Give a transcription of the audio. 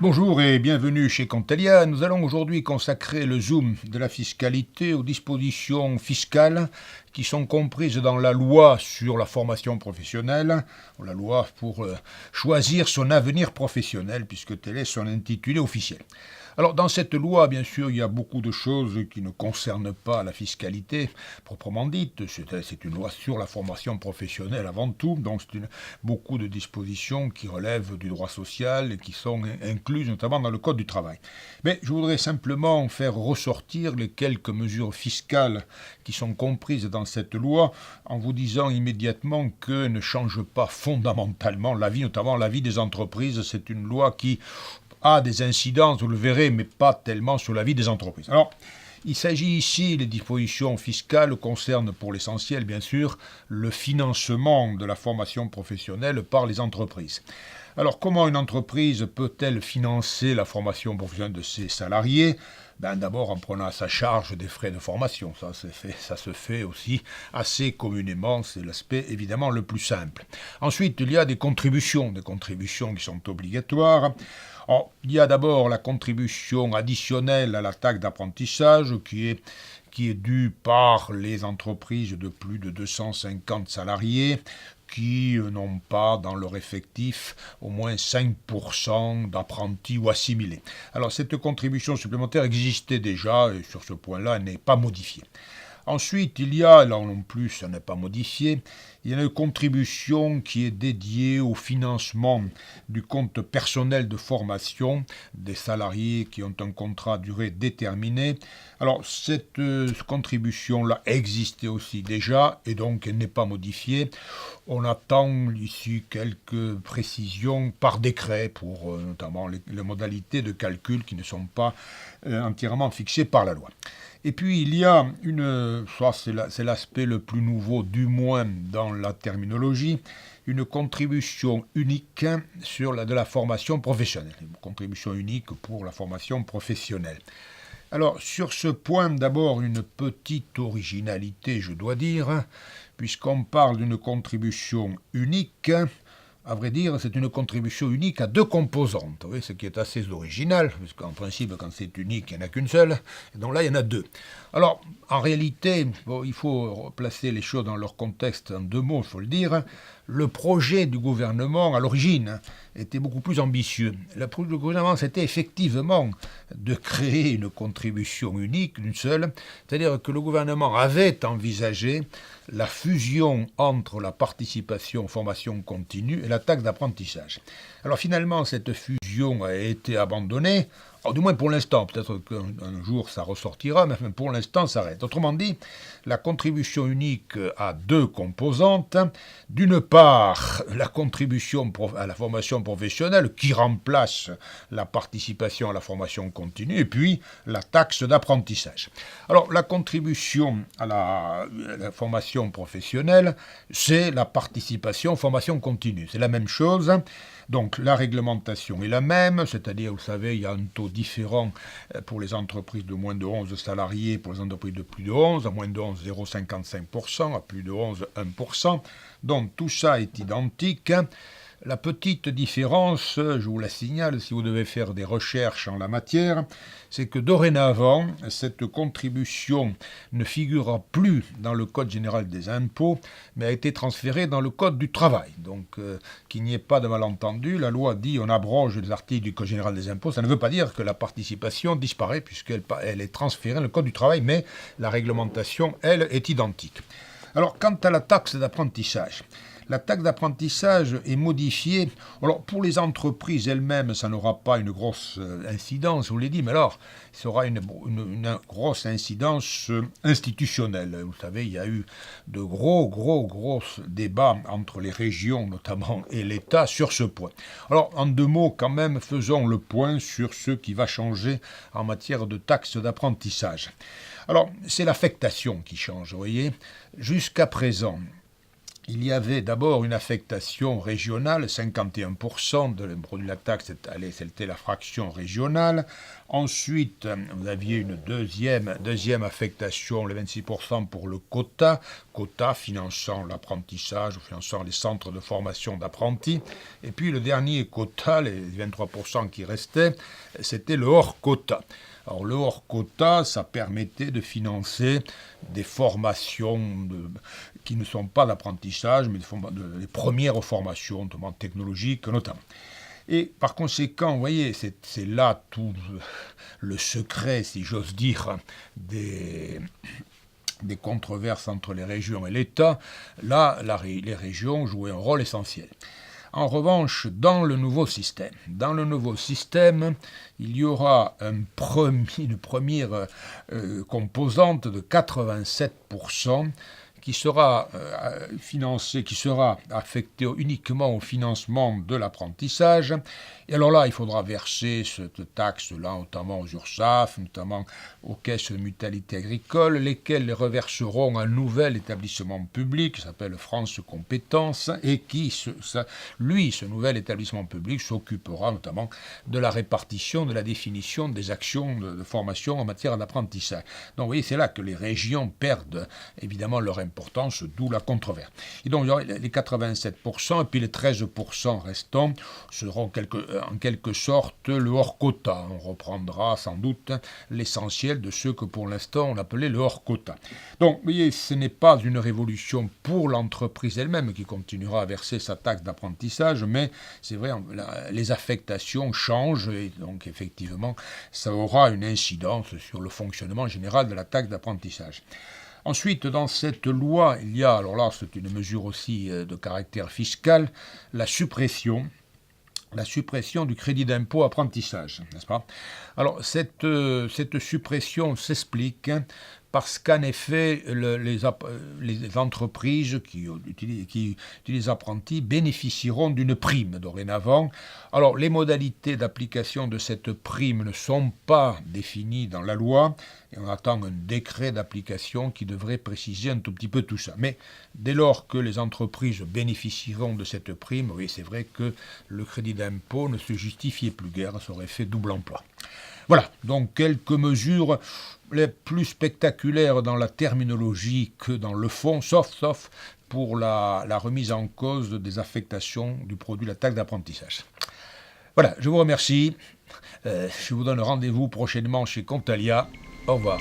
Bonjour et bienvenue chez Contelia. Nous allons aujourd'hui consacrer le zoom de la fiscalité aux dispositions fiscales qui sont comprises dans la loi sur la formation professionnelle, la loi pour choisir son avenir professionnel, puisque tel est son intitulé officiel. Alors dans cette loi, bien sûr, il y a beaucoup de choses qui ne concernent pas la fiscalité proprement dite. C'est une loi sur la formation professionnelle avant tout, donc beaucoup de dispositions qui relèvent du droit social et qui sont incluses notamment dans le Code du travail. Mais je voudrais simplement faire ressortir les quelques mesures fiscales qui sont comprises dans cette loi en vous disant immédiatement qu'elle ne change pas fondamentalement la vie, notamment la vie des entreprises. C'est une loi qui a des incidences, vous le verrez, mais pas tellement sur la vie des entreprises. Alors, il s'agit ici, les dispositions fiscales concernent pour l'essentiel, bien sûr, le financement de la formation professionnelle par les entreprises. Alors, comment une entreprise peut-elle financer la formation professionnelle de ses salariés ? D'abord en prenant à sa charge des frais de formation. Ça se fait aussi assez communément, c'est l'aspect évidemment le plus simple. Ensuite, il y a des contributions qui sont obligatoires. Alors, il y a d'abord la contribution additionnelle à la taxe d'apprentissage qui est due par les entreprises de plus de 250 salariés qui n'ont pas dans leur effectif au moins 5% d'apprentis ou assimilés. Alors cette contribution supplémentaire existait déjà et sur ce point-là, elle n'est pas modifiée. Ensuite, il y a, là non plus, ça n'est pas modifié, il y a une contribution qui est dédiée au financement du compte personnel de formation des salariés qui ont un contrat à durée déterminée. Alors, cette contribution-là existait aussi déjà et donc elle n'est pas modifiée. On attend ici quelques précisions par décret pour notamment les modalités de calcul qui ne sont pas entièrement fixées par la loi. Et puis il y a c'est l'aspect le plus nouveau, du moins dans la terminologie, une contribution unique de la formation professionnelle. Une contribution unique pour la formation professionnelle. Alors sur ce point, d'abord une petite originalité, je dois dire, puisqu'on parle d'une contribution unique. À vrai dire, c'est une contribution unique à deux composantes, vous voyez, ce qui est assez original, puisqu'en principe, quand c'est unique, il n'y en a qu'une seule, et donc là, il y en a deux. Alors, en réalité, il faut placer les choses dans leur contexte en deux mots, il faut le dire. Le projet du gouvernement, à l'origine, était beaucoup plus ambitieux. Le projet du gouvernement, c'était effectivement de créer une contribution unique, une seule, c'est-à-dire que le gouvernement avait envisagé la fusion entre la participation formation continue et la taxe d'apprentissage. Alors finalement, cette fusion a été abandonnée, du moins pour l'instant, peut-être qu'un jour ça ressortira, mais pour l'instant ça reste. Autrement dit, la contribution unique a deux composantes. D'une part, la contribution à la formation professionnelle qui remplace la participation à la formation continue, et puis la taxe d'apprentissage. Alors la contribution à la formation professionnelle, c'est la participation formation continue. C'est la même chose. Donc la réglementation est la même, c'est-à-dire, vous savez, il y a un taux différent pour les entreprises de moins de 11 salariés, pour les entreprises de plus de 11, à moins de 11, 0,55%, à plus de 11, 1%. Donc tout ça est identique. La petite différence, je vous la signale si vous devez faire des recherches en la matière, c'est que dorénavant, cette contribution ne figurera plus dans le Code général des impôts, mais a été transférée dans le Code du travail. Donc, qu'il n'y ait pas de malentendu, la loi dit on abroge les articles du Code général des impôts. Ça ne veut pas dire que la participation disparaît puisqu'elle est transférée dans le Code du travail, mais la réglementation, elle, est identique. Alors, quant à la taxe d'apprentissage, la taxe d'apprentissage est modifiée. Alors, pour les entreprises elles-mêmes, ça n'aura pas une grosse incidence, je vous l'ai dit, mais alors, ça aura une grosse incidence institutionnelle. Vous savez, il y a eu de gros débats entre les régions, notamment, et l'État sur ce point. Alors, en deux mots, quand même, faisons le point sur ce qui va changer en matière de taxe d'apprentissage. Alors, c'est l'affectation qui change, vous voyez. Jusqu'à présent, il y avait d'abord une affectation régionale, 51% de produit de la taxe, c'était la fraction régionale. Ensuite, vous aviez une deuxième affectation, les 26% pour le quota finançant l'apprentissage ou finançant les centres de formation d'apprentis. Et puis le dernier quota, les 23% qui restaient, c'était le hors quota. Alors le hors quota, ça permettait de financer des formations qui ne sont pas d'apprentissage, mais les premières formations, notamment technologiques notamment. Et par conséquent, vous voyez, c'est là tout le secret, si j'ose dire, des controverses entre les régions et l'État. Là, les régions jouaient un rôle essentiel. En revanche, dans le nouveau système, il y aura une première composante de 87% qui sera affectée uniquement au financement de l'apprentissage. Et alors là, il faudra verser cette taxe-là, notamment aux URSSAF, notamment aux caisses de mutualité agricole, lesquelles les reverseront un nouvel établissement public qui s'appelle France Compétences et qui, ce nouvel établissement public s'occupera notamment de la répartition, de la définition des actions de formation en matière d'apprentissage. Donc vous voyez, c'est là que les régions perdent évidemment leur importance, d'où la controverse. Et donc il y aura les 87% et puis les 13% restants seront en quelque sorte le hors quota. On reprendra sans doute l'essentiel de ce que pour l'instant on appelait le hors quota. Donc vous voyez, ce n'est pas une révolution pour l'entreprise elle-même qui continuera à verser sa taxe d'apprentissage, mais c'est vrai, les affectations changent et donc effectivement ça aura une incidence sur le fonctionnement général de la taxe d'apprentissage. Ensuite, dans cette loi, il y a, alors là c'est une mesure aussi de caractère fiscal, la suppression du crédit d'impôt apprentissage, n'est-ce pas? Alors, cette suppression s'explique parce qu'en effet, les entreprises qui utilisent apprentis bénéficieront d'une prime dorénavant. Alors, les modalités d'application de cette prime ne sont pas définies dans la loi, et on attend un décret d'application qui devrait préciser un tout petit peu tout ça. Mais dès lors que les entreprises bénéficieront de cette prime, oui, c'est vrai que le crédit d'impôt ne se justifiait plus guère, ça aurait fait double emploi. Voilà, donc quelques mesures les plus spectaculaires dans la terminologie que dans le fond, sauf pour la remise en cause des affectations du produit de la taxe d'apprentissage. Voilà, je vous remercie. Je vous donne rendez-vous prochainement chez Contalia. Au revoir.